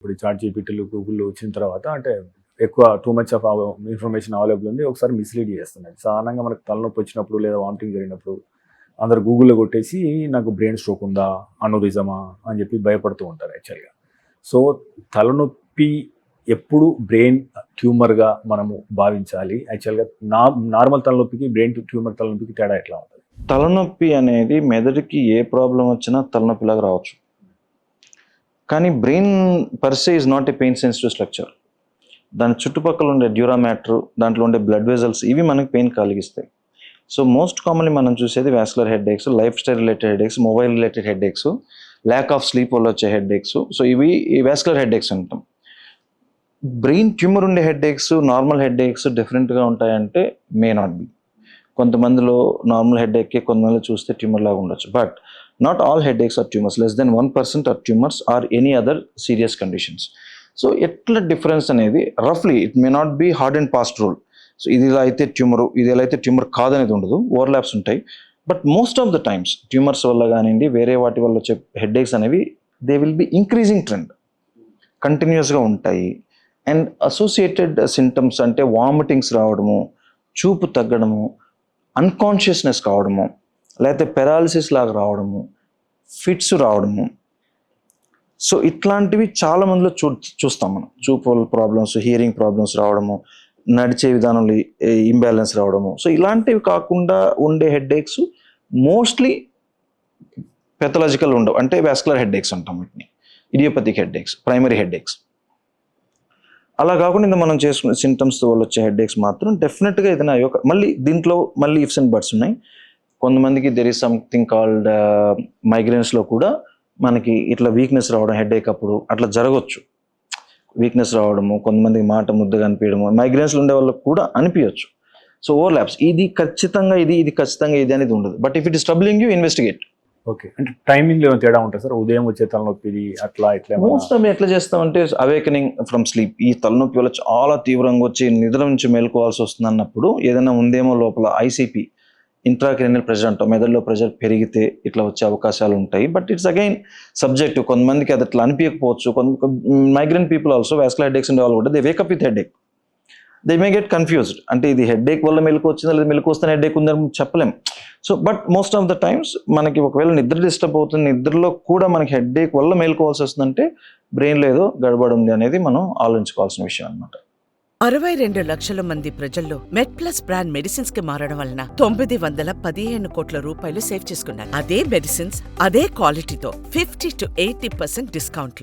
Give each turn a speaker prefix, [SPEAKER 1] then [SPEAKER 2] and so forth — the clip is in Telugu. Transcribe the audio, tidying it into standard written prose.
[SPEAKER 1] ఇప్పుడు చాట్ జీపీటీలు, గూగుల్ వచ్చిన తర్వాత అంటే ఎక్కువ too much of information available ఉంది. ఒకసారి మిస్‌లీడ్ చేస్తున్నాయి. సాధారణంగా మనకు తలనొప్పి వచ్చినప్పుడు లేదా వామిటింగ్ జరిగినప్పుడు అందరూ గూగుల్‌లో కొట్టేసి నాకు బ్రెయిన్ స్ట్రోక్ ఉందా? అనూరిజమా? అని చెప్పి భయపడుతూ ఉంటారు యాక్చువల్‌గా. సో, తలనొప్పి ఎప్పుడు బ్రెయిన్ ట్యూమర్‌గా మనము భావించాలి? యాక్చువల్‌గా నార్మల్ తలనొప్పికి, బ్రెయిన్ ట్యూమర్ తలనొప్పికి తేడా ఎట్లా ఉంటది?
[SPEAKER 2] తలనొప్పి అనేది మెదడుకి ఏ ప్రాబ్లం వచ్చినా తలనొప్పిలాగా రావచ్చు. కానీ brain per say is not a pain sensitive structure. దాని చుట్టుపక్కల ఉండే డ్యూరా మ్యాటర్, దాంట్లో ఉండే బ్లడ్ వెజల్స్ ఇవి మనకి పెయిన్ కలిగిస్తాయి. సో మోస్ట్ కామన్లీ మనం చూసేది vascular headaches, life style related headaches, mobile related headaches, lack of sleep వల్ల వచ్చే హెడేక్స్. సో ఇవి వాస్కులర్ హెడేక్స్ అంటాం. బ్రెయిన్ ట్యూమర్ ఉండే హెడేక్స్, నార్మల్ హెడేక్స్ డిఫరెంట్గా ఉంటాయంటే మే నాట్ బి. కొంతమందిలో నార్మల్ హెడేక్కి కొంతమందిలో చూస్తే ట్యూమర్ లాగా ఉండొచ్చు. But not all headaches are tumours. Less than 1% are tumours or any other serious conditions. So ఎట్లా డిఫరెన్స్ అనేది రఫ్లీ it may not be hard and past rule. So ఇది ఇలా అయితే ట్యూమర్, ఇది ఎలా అయితే ట్యూమర్ కాదనేది ఉండదు. ఓవర్లాప్స్ ఉంటాయి. But most of the times tumours వల్ల కానివ్వండి, వేరే వాటి వల్ల వచ్చే హెడేక్స్ అనేవి they will be increasing trend, కంటిన్యూస్గా ఉంటాయి. అండ్ అసోసియేటెడ్ సింటమ్స్ అంటే వామిటింగ్స్ రావడము, చూపు తగ్గడము, అన్కాన్షియస్నెస్ కావడము, లేకపోతే పెరాలిసిస్ లాగా రావడము, ఫిట్స్ రావడము. సో ఇట్లాంటివి చాలా మందిలో చూస్తాం మనం. చూపు ప్రాబ్లమ్స్, హియరింగ్ ప్రాబ్లమ్స్ రావడము, నడిచే విధానంలో ఇంబ్యాలెన్స్ రావడము. సో ఇలాంటివి కాకుండా ఉండే హెడేక్స్ మోస్ట్లీ పెథలాజికల్ ఉండవు. అంటే వాస్కులర్ హెడేక్స్ అంటాం వీటిని, ఇడియోపతిక్ హెడేక్స్, ప్రైమరీ హెడేక్స్. అలా కాకుండా ఇంత మనం చేసుకునే సింటమ్స్ వల్ల వచ్చే హెడేక్స్ మాత్రం డెఫినెట్గా ఏదైనా మళ్ళీ దీంట్లో మళ్ళీ ఇఫ్స్ అండ్ బట్స్ ఉన్నాయి. కొంతమందికి దెర్ ఈస్ సంథింగ్ కాల్డ్ మైగ్రేన్స్లో కూడా మనకి ఇట్లా వీక్నెస్ రావడం, హెడేక్ అప్పుడు అట్లా జరగవచ్చు. వీక్నెస్ రావడము, కొంతమందికి మాట ముద్దగా అనిపించడము, మైగ్రేన్స్లో ఉండే వాళ్ళకి కూడా అనిపించవచ్చు. సో ఓవర్లాప్స్, ఇది ఖచ్చితంగా ఇది ఖచ్చితంగా ఇది అనేది ఉండదు. But if it is troubling you, investigate.
[SPEAKER 1] Okay. అంటే టైమింగ్‌లో ఏమైనా తేడా ఉంటదా సార్? ఉదయం వచ్చే తలనొప్పిది అట్లా ఇట్లా ఏమన్నా?
[SPEAKER 2] మోస్ట్ ఆఫ్ ఎట్లా చేస్తామంటే అవేకనింగ్ ఫ్రమ్ స్లీప్, ఈ తలనొప్పి వల్ల చాలా తీవ్రంగా వచ్చి నిద్ర నుంచి మేలుకోవాల్సి వస్తుంది అన్నప్పుడు ఏదైనా ఉందేమో లోపల, ఐసీపీ, ఇంట్రాక్రేనియల్ ప్రెషర్ అంటాం, మెదడులో ప్రెషర్ పెరిగితే ఇట్లా వచ్చే అవకాశాలు ఉంటాయి. But it's again subjective. కొంతమందికి అది అట్లా అనిపించకపోవచ్చు. Migraine people also, vascular headaches ఉండే వాళ్ళు కూడా they wake up with headache. They may get confused. అంటే ఇది హెడేక్ వల్ల మెలకు వచ్చిందా లేదా మెలకు వస్తే హెడేక్ ఉందని చెప్పలేం. So but most of the times మనకి ఒకవేళ నిద్ర డిస్టర్బ్ అవుతుంది, నిద్రలో కూడా మనకి హెడేక్ వల్ల మేలుకోవాల్సి వస్తుందంటే బ్రెయిన్లో ఏదో గడబడి ఉంది అనేది మనం ఆలోచించుకోవాల్సిన విషయం అన్నమాట.
[SPEAKER 3] 62 లక్షల మంది ప్రజల్లో మెడ్ ప్లస్ బ్రాండ్ మెడిసిన్స్ కి మారడం వలన 915 కోట్ల రూపాయలు సేవ్ చేసుకున్నారు. అదే మెడిసిన్స్, అదే క్వాలిటీతో 50 to 80% డిస్కౌంట్లు.